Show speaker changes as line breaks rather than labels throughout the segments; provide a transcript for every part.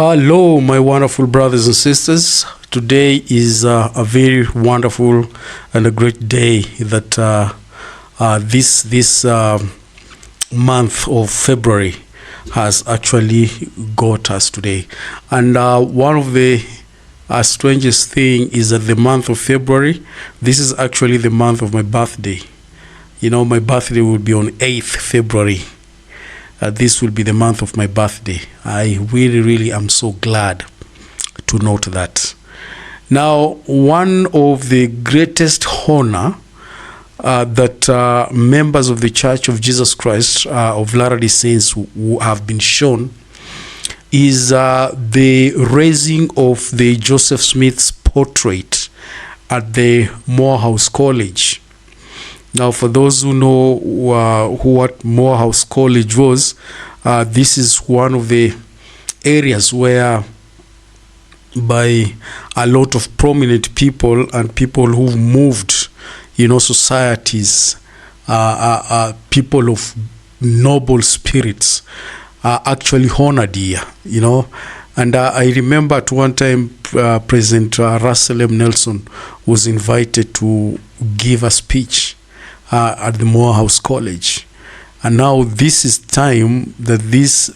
Hello, my wonderful brothers and sisters. Today is a very wonderful and a great day that this month of February has actually got us today. And one of the strangest thing is that the month of February, this is actually the month of my birthday. You know, my birthday will be on 8th February. This will be the month of my birthday. I really am so glad to note that. Now, one of the greatest honor that members of the Church of Jesus Christ of Latter-day Saints who have been shown is the raising of the Joseph Smith's portrait at the Morehouse College. Now, for those who know what Morehouse College was, this is one of the areas where by a lot of prominent people and people who moved, societies, people of noble spirits actually honored here, And I remember at one time President Russell M. Nelson was invited to give a speech at the Morehouse College. And now this is time that these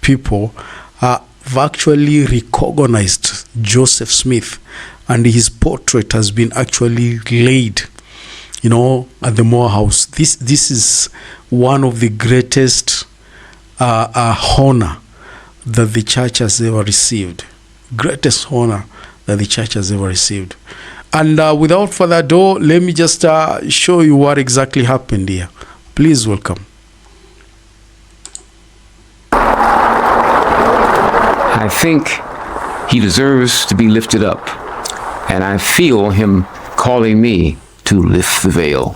people have actually recognized Joseph Smith, and his portrait has been actually laid, at the Morehouse. This is one of the greatest honor that the church has ever received. Greatest honor that the church has ever received. And without further ado, let me just show you what exactly happened here. Please welcome.
I think he deserves to be lifted up, and I feel him calling me to lift the veil.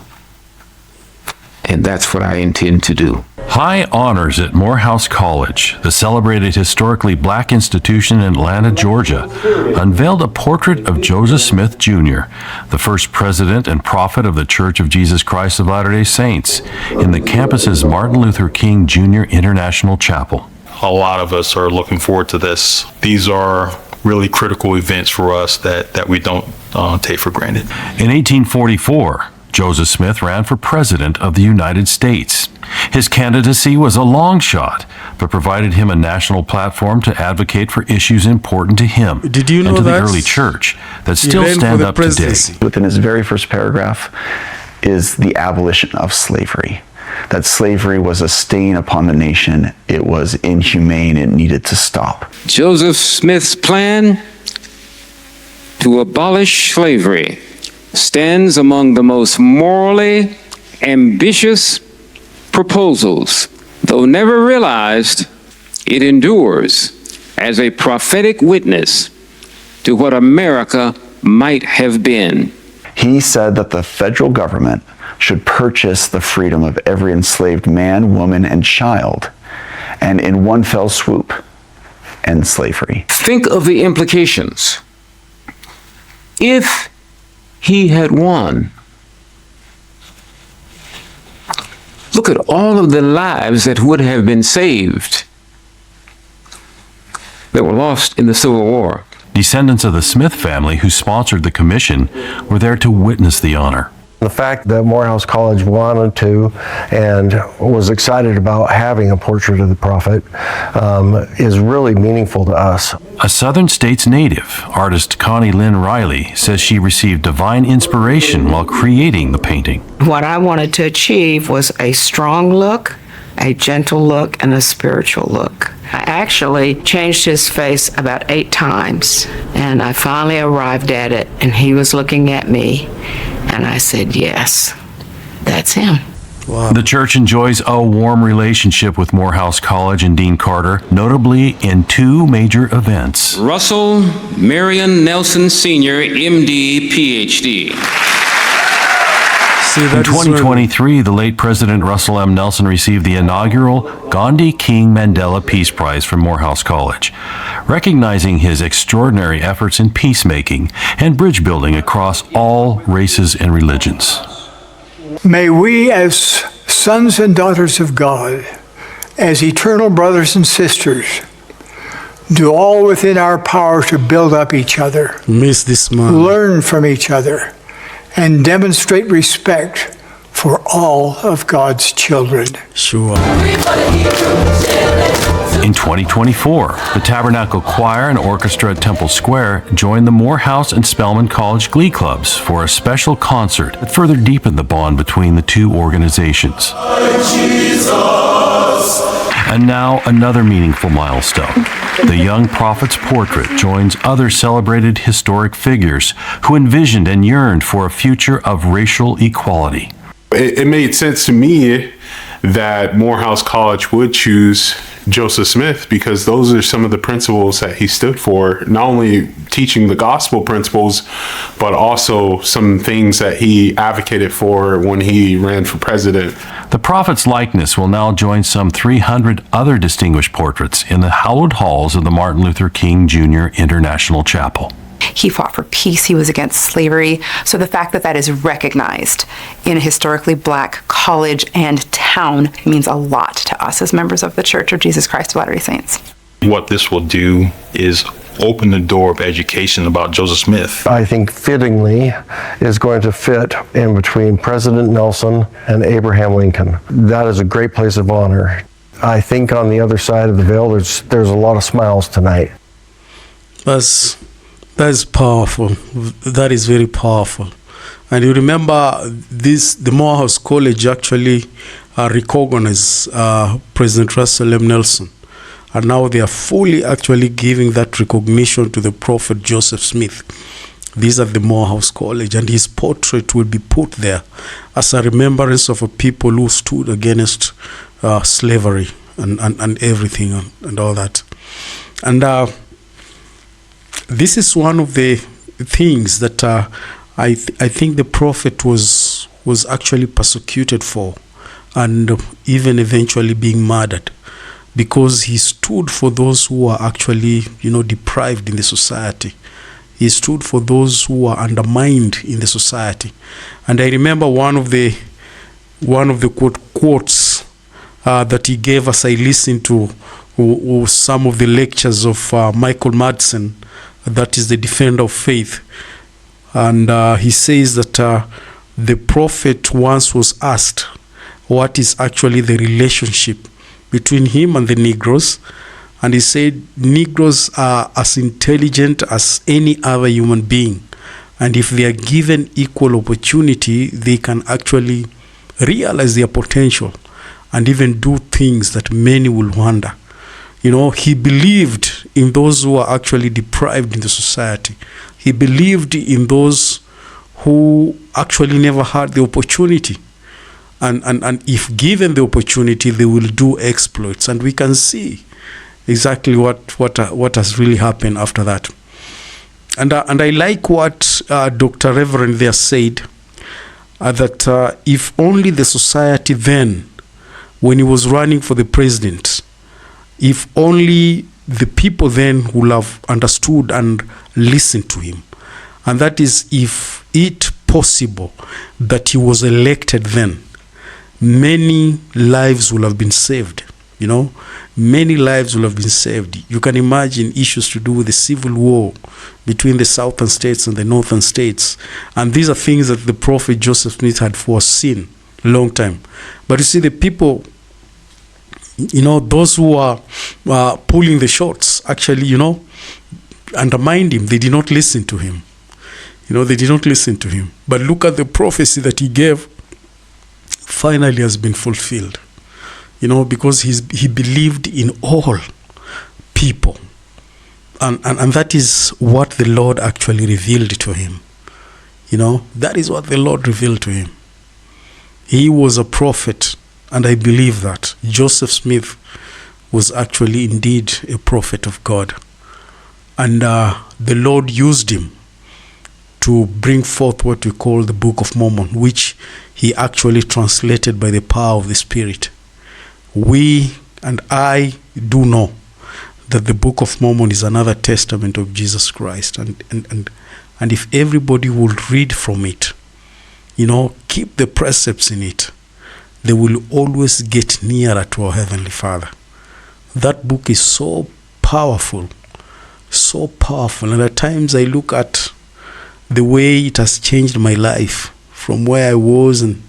And that's what I intend to do.
High honors at Morehouse College, the celebrated historically black institution in Atlanta, Georgia, unveiled a portrait of Joseph Smith, Jr., the first president and prophet of the Church of Jesus Christ of Latter-day Saints, in the campus's Martin Luther King Jr. International Chapel.
A lot of us are looking forward to this. These are really critical events for us that we don't take for granted.
In 1844, Joseph Smith ran for President of the United States. His candidacy was a long shot, but provided him a national platform to advocate for issues important to him and to the early church that still stand up today.
Within his very first paragraph is the abolition of slavery. That slavery was a stain upon the nation. It was inhumane. It needed to stop.
Joseph Smith's plan to abolish slavery stands among the most morally ambitious proposals. Though never realized, it endures as a prophetic witness to what America might have been.
He said that the federal government should purchase the freedom of every enslaved man, woman, and child, and in one fell swoop, end slavery.
Think of the implications. If he had won, look at all of the lives that would have been saved that were lost in the Civil War.
Descendants of the Smith family who sponsored the commission were there to witness the honor.
The fact that Morehouse College wanted to and was excited about having a portrait of the prophet is really meaningful to us.
A Southern States native, artist Connie Lynn Riley, says she received divine inspiration while creating the painting.
What I wanted to achieve was a strong look, a gentle look, and a spiritual look. I actually changed his face about 8 times, and I finally arrived at it, and he was looking at me, and I said, yes, that's him.
Wow.
The church enjoys a warm relationship with Morehouse College and Dean Carter, notably in 2 major events.
Russell Marion Nelson Sr., MD, PhD.
In 2023, the late President Russell M. Nelson received the inaugural Gandhi King Mandela Peace Prize from Morehouse College, recognizing his extraordinary efforts in peacemaking and bridge building across all races and religions.
May we, as sons and daughters of God, as eternal brothers and sisters, do all within our power to build up each other,
Miss this man.
learn from each other, and demonstrate respect for all of God's children.
Sure.
In 2024, the Tabernacle Choir and Orchestra at Temple Square joined the Morehouse and Spelman College Glee Clubs for a special concert that further deepened the bond between the two organizations. And now another meaningful milestone. The young prophet's portrait joins other celebrated historic figures who envisioned and yearned for a future of racial equality.
It made sense to me that Morehouse College would choose Joseph Smith because those are some of the principles that he stood for, not only teaching the gospel principles, but also some things that he advocated for when he ran for president.
The prophet's likeness will now join some 300 other distinguished portraits in the hallowed halls of the Martin Luther King Jr. International Chapel.
He fought for peace. He was against slavery. So the fact that that is recognized in a historically black college and town means a lot to us as members of the Church of Jesus Christ of Latter-day Saints.
What this will do is open the door of education about Joseph Smith.
I think fittingly is going to fit in between President Nelson and Abraham Lincoln. That is a great place of honor. I think on the other side of the veil, there's a lot of smiles tonight.
That's powerful. That is very powerful. And you remember the Morehouse College actually recognized President Russell M. Nelson. And now they are fully actually giving that recognition to the prophet Joseph Smith. These are the Morehouse College, and his portrait will be put there as a remembrance of a people who stood against slavery and everything and all that. And this is one of the things that I think the prophet was actually persecuted for, and even eventually being murdered, because he stood for those who are actually, deprived in the society. He stood for those who are undermined in the society. And I remember one of the quotes that he gave as I listened to some of the lectures of Michael Madsen, that is the defender of faith. And he says that the prophet once was asked what is actually the relationship between him and the Negroes. And he said, Negroes are as intelligent as any other human being. And if they are given equal opportunity, they can actually realize their potential and even do things that many will wonder. He believed in those who are actually deprived in the society. He believed in those who actually never had the opportunity. And if given the opportunity, they will do exploits. And we can see exactly what has really happened after that. And I like what Dr. Reverend there said, that if only the society then, when he was running for the president, if only the people then would have understood and listened to him. And that is, if it possible that he was elected then, many lives will have been saved. Many lives will have been saved. You can imagine issues to do with the civil war between the southern states and the northern states. And these are things that the prophet Joseph Smith had foreseen a long time. But you see, the people, those who are pulling the shots, actually, undermined him. They did not listen to him. They did not listen to him. But look at the prophecy that he gave, finally has been fulfilled. Because he believed in all people. And that is what the Lord actually revealed to him. That is what the Lord revealed to him. He was a prophet, and I believe that Joseph Smith was actually indeed a prophet of God. And the Lord used him to bring forth what we call the Book of Mormon, which he actually translated by the power of the Spirit. We and I do know that the Book of Mormon is another testament of Jesus Christ. And if everybody would read from it, keep the precepts in it, they will always get nearer to our Heavenly Father. That book is so powerful so powerful. And at times I look at the way it has changed my life from where I was, and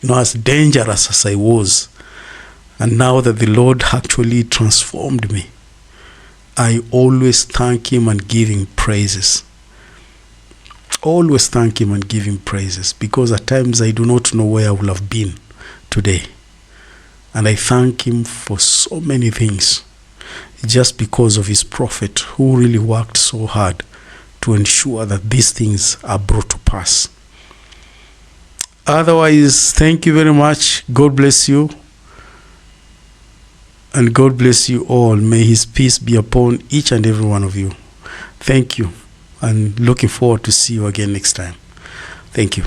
as dangerous as I was. And now that the Lord actually transformed me, I always thank Him and give Him praises. Always thank Him and give Him praises, because at times I do not know where I would have been today. And I thank Him for so many things, just because of His prophet, who really worked so hard to ensure that these things are brought to pass. Otherwise, thank you very much. God bless you. And God bless you all. May His peace be upon each and every one of you. Thank you. And looking forward to see you again next time. Thank you.